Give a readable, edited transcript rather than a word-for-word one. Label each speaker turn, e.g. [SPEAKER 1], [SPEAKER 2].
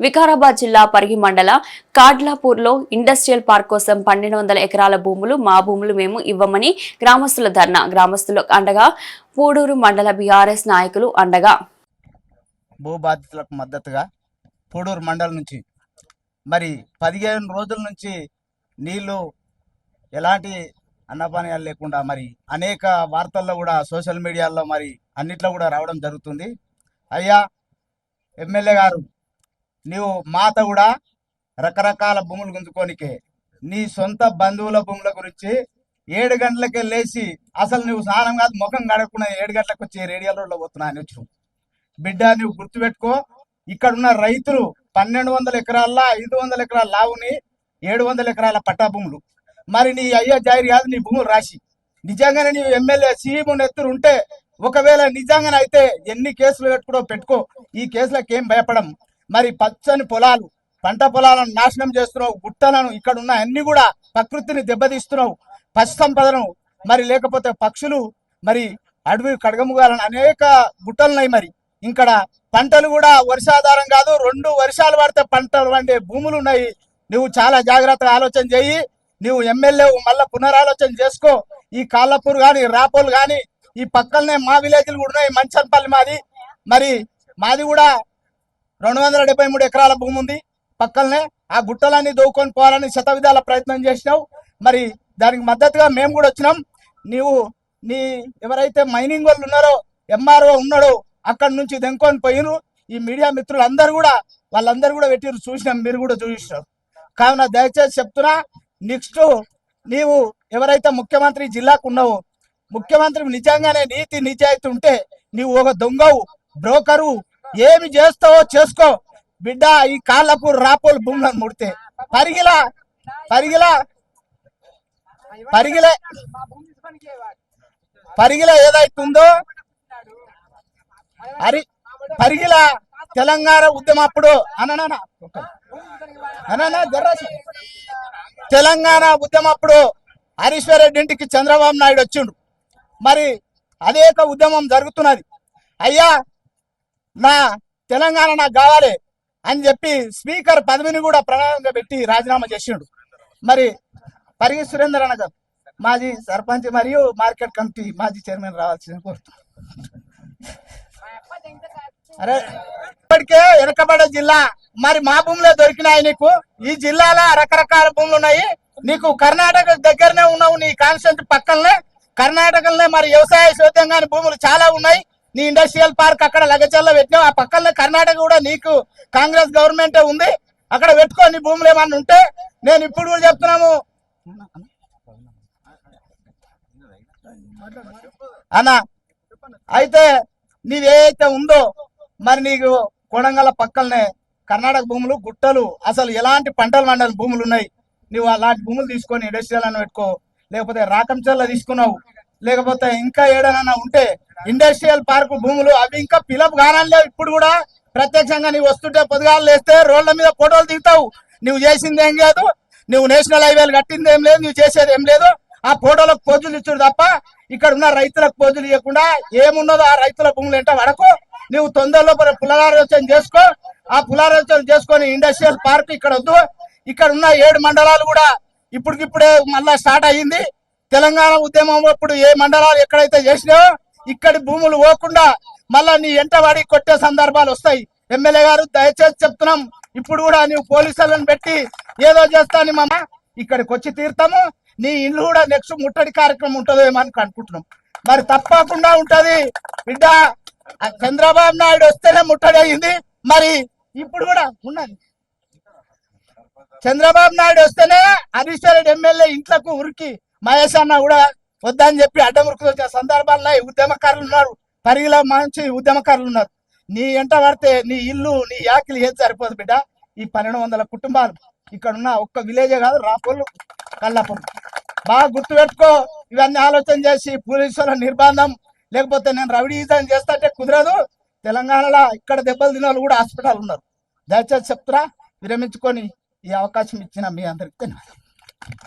[SPEAKER 1] వికారాబాద్ జిల్లా పరిగి మండల కాడ్లాపూర్లో industrial park కోసం 1200 ఎకరాల భూములు మా భూములు మేము ఇవ్వమని గ్రామస్తుల ధర్నా. గ్రామస్తులు అండగా పూడూరు మండల బీఆర్ఎస్ నాయకులు అండగా.
[SPEAKER 2] భూబాధితులకు మద్దతుగా పూడూరు మండలం నుంచి మరి 15 రోజుల నుంచి నీళ్లు ఎలాంటి అన్నపానీయాలు లేకుండా మరి అనేక వార్తల్లో కూడా సోషల్ మీడియాలో మరి అన్నిట్లో కూడా రావడం జరుగుతుంది. అయ్యా ఎమ్మెల్యే గారు, నీవు మాత కూడా రకరకాల భూములు గుంజుకోనికే నీ సొంత బంధువుల భూముల గురించి 7 గంటలకే లేచి అసలు నువ్వు స్నానం కాదు ముఖం కడగకుండా 7 గంటలకు వచ్చి రేడియల్ రోడ్లో పోతున్నా అని వచ్చు. బిడ్డ, నువ్వు గుర్తుపెట్టుకో, ఇక్కడున్న రైతులు 1200 ఎకరాల 500 ఎకరాల లావుని 700 ఎకరాల పట్టా భూములు. మరి నీ అయ్యా జాయిర్ కాదు నీ భూములు రాసి నిజంగానే నీవు ఎమ్మెల్యే సీఎం ఎత్తురు ఉంటే ఒకవేళ నిజంగానే అయితే ఎన్ని కేసులు పెట్టుకో, ఈ కేసులకు ఏం భయపడం. మరి పచ్చని పొలాలు, పంట పొలాలను నాశనం చేస్తున్నావు, గుట్టలను ఇక్కడ ఉన్న అన్ని కూడా ప్రకృతిని దెబ్బతీస్తున్నావు, పశు సంపదను మరి లేకపోతే పక్షులు మరి అడవి కడగముగాలను అనేక గుట్టలున్నాయి. మరి ఇక్కడ పంటలు కూడా వర్షాధారం కాదు, 2 వర్షాలు పడితే పంటలు వండే భూములు ఉన్నాయి. నువ్వు చాలా జాగ్రత్తగా ఆలోచన చెయ్యి. నువ్వు ఎమ్మెల్యే మళ్ళీ పునరాలోచన చేసుకో. ఈ కాళ్ళపూర్ కానీ రాపోలు కానీ ఈ పక్కనే మా విలేజ్లు కూడా ఉన్నాయి. మంచంపల్లి మరి మాది కూడా 273 ఎకరాల భూమి ఉంది పక్కనే. ఆ గుట్టలన్నీ దోవుకొని పోవాలని శతవిధాల ప్రయత్నం చేసినావు. మరి దానికి మద్దతుగా మేము కూడా వచ్చినాం. నీ ఎవరైతే మైనింగ్ వాళ్ళు ఉన్నారో, ఎంఆర్ఓ ఉన్నాడో అక్కడి నుంచి దెంకొని పోయినరు. ఈ మీడియా మిత్రులు అందరూ కూడా వాళ్ళందరూ కూడా పెట్టిరు, చూసినాం, మీరు కూడా చూసినారు. కావున దయచేసి చెప్తున్నా, నెక్స్ట్ నీవు ఎవరైతే ముఖ్యమంత్రి జిల్లాకు ఉన్నావో, ముఖ్యమంత్రి నిజంగానే నీతి నిజాయితీ ఉంటే నీవు ఒక దొంగవు, బ్రోకరు, ఏమి చేస్తావో చేసుకో బిడ్డ. ఈ కాళ్ళపూర్ రాపోలు భూములను ముడితే పరిగిల ఏదైతుందో పరిగిల తెలంగాణ ఉద్యమప్పుడు తెలంగాణ ఉద్యమప్పుడు హరీశ్వర్ రెడ్డి ఇంటికి చంద్రబాబు నాయుడు వచ్చిండు. మరి అనేక ఉద్యమం జరుగుతున్నది. అయ్యా నా తెలంగాణ నాకు కావాలి అని చెప్పి స్పీకర్ పదవిని కూడా ప్రణాళిక పెట్టి రాజీనామా చేసిండు. మరి పరిగి సురేందర్ అన్న గారు మాజీ సర్పంచ్ మరియు మార్కెట్ కమిటీ మాజీ చైర్మన్ రావాల్సింది కోరుతున్నాను. అరే ఇప్పటికే వెనకబడే జిల్లా, మరి మా భూములే దొరికినాయి నీకు. ఈ జిల్లాలో రకరకాల భూములు ఉన్నాయి. నీకు కర్ణాటక దగ్గరనే ఉన్నావు, నీ కాన్స్టిట్యూన్సీ పక్కనే కర్ణాటకలోనే మరి వ్యవసాయ సేద్యంగాని భూములు చాలా ఉన్నాయి. నీ ఇండస్ట్రియల్ పార్క్ అక్కడ లగచల్లో పెట్టినావు. ఆ పక్కనే కర్ణాటక కూడా నీకు కాంగ్రెస్ గవర్నమెంటే ఉంది, అక్కడ పెట్టుకో. నీ భూములు ఏమన్నా ఉంటే నేను ఇప్పుడు కూడా చెప్తున్నాము అన్న. అయితే నీవేదైతే ఉందో మరి నీకు కొడంగల్ పక్కలనే కర్ణాటక భూములు, గుట్టలు, అసలు ఎలాంటి పంటలు పండాలి భూములు ఉన్నాయి. నువ్వు అలాంటి భూములు తీసుకొని ఇండస్ట్రియల్ అని పెట్టుకో, లేకపోతే రాకంచల్లో తీసుకున్నావు, లేకపోతే ఇంకా ఏడైనా ఉంటే ఇండస్ట్రియల్ పార్క్ భూములు అవి ఇంకా పిలప్ కానలే. ఇప్పుడు కూడా ప్రత్యక్షంగా నీవు వస్తుంటే పొద్దుగాలు వేస్తే రోడ్ల మీద ఫోటోలు దిగుతావు. నువ్వు చేసింది ఏం కాదు, నువ్వు నేషనల్ హైవేలు కట్టింది ఏం లేదు, నువ్వు చేసేది ఏం లేదు. ఆ ఫోటోలకు పోజులు ఇచ్చుడు తప్ప ఇక్కడ ఉన్న రైతులకు పోజులు ఇవ్వకుండా ఏమున్నదో ఆ రైతుల భూములు ఏంటో వడకు. నువ్వు తొందరలో పునరాలోచన చేసుకో. ఆ పునరాలోచన చేసుకొని ఇండస్ట్రియల్ పార్క్ ఇక్కడ వద్దు. ఇక్కడ ఉన్న 7 మండలాలు కూడా ఇప్పటికిప్పుడే మళ్ళా స్టార్ట్ అయ్యింది. తెలంగాణ ఉద్యమం అప్పుడు ఏ మండలాలు ఎక్కడైతే చేసినావో ఇక్కడి భూములు పోకుండా మళ్ళా నీ ఎంట వాడి కొట్టే సందర్భాలు వస్తాయి. ఎమ్మెల్యే గారు దయచేసి చెప్తున్నాం, ఇప్పుడు కూడా నువ్వు పోలీసులను పెట్టి ఏదో చేస్తాను మామ, ఇక్కడికి వచ్చి తీరుతాము. నీ ఇల్లు కూడా నెక్స్ట్ ముట్టడి కార్యక్రమం ఉంటుందో ఏమో అని అనుకుంటున్నాం. మరి తప్పకుండా ఉంటది బిడ్డ. చంద్రబాబు నాయుడు వస్తేనే ముట్టడి అయింది, మరి ఇప్పుడు కూడా ఉన్నది. చంద్రబాబు నాయుడు వస్తేనే హరీశ్వర్ రెడ్డి ఎమ్మెల్యే ఇంట్లకు ఉరికి మహేష్ అన్న కూడా వద్దని చెప్పి అడ్డమురుకు వచ్చే సందర్భాల్లో ఉద్యమకారులు ఉన్నారు, పరిగిలో మంచి ఉద్యమకారులు ఉన్నారు. నీ ఎంట పడితే నీ ఇల్లు, నీ యాకిలి ఏది సరిపోదు బిడ్డ. ఈ 1200 కుటుంబాలు ఇక్కడ ఉన్న ఒక్క విలేజే కాదు, రాపోలు, కల్లాపూర్. బాగా గుర్తుపెట్టుకో. ఇవన్నీ ఆలోచన చేసి పోలీసుల నిర్బంధం లేకపోతే నేను రౌడీజం చేస్తాంటే కుదరదు. తెలంగాణలో ఇక్కడ దెబ్బలు తిన వాళ్ళు కూడా హాస్పిటల్ ఉన్నారు. దయచేసి చెప్తున్నా, విరమించుకొని ఈ అవకాశం ఇచ్చిన మీ అందరికీ ధన్యవాదాలు.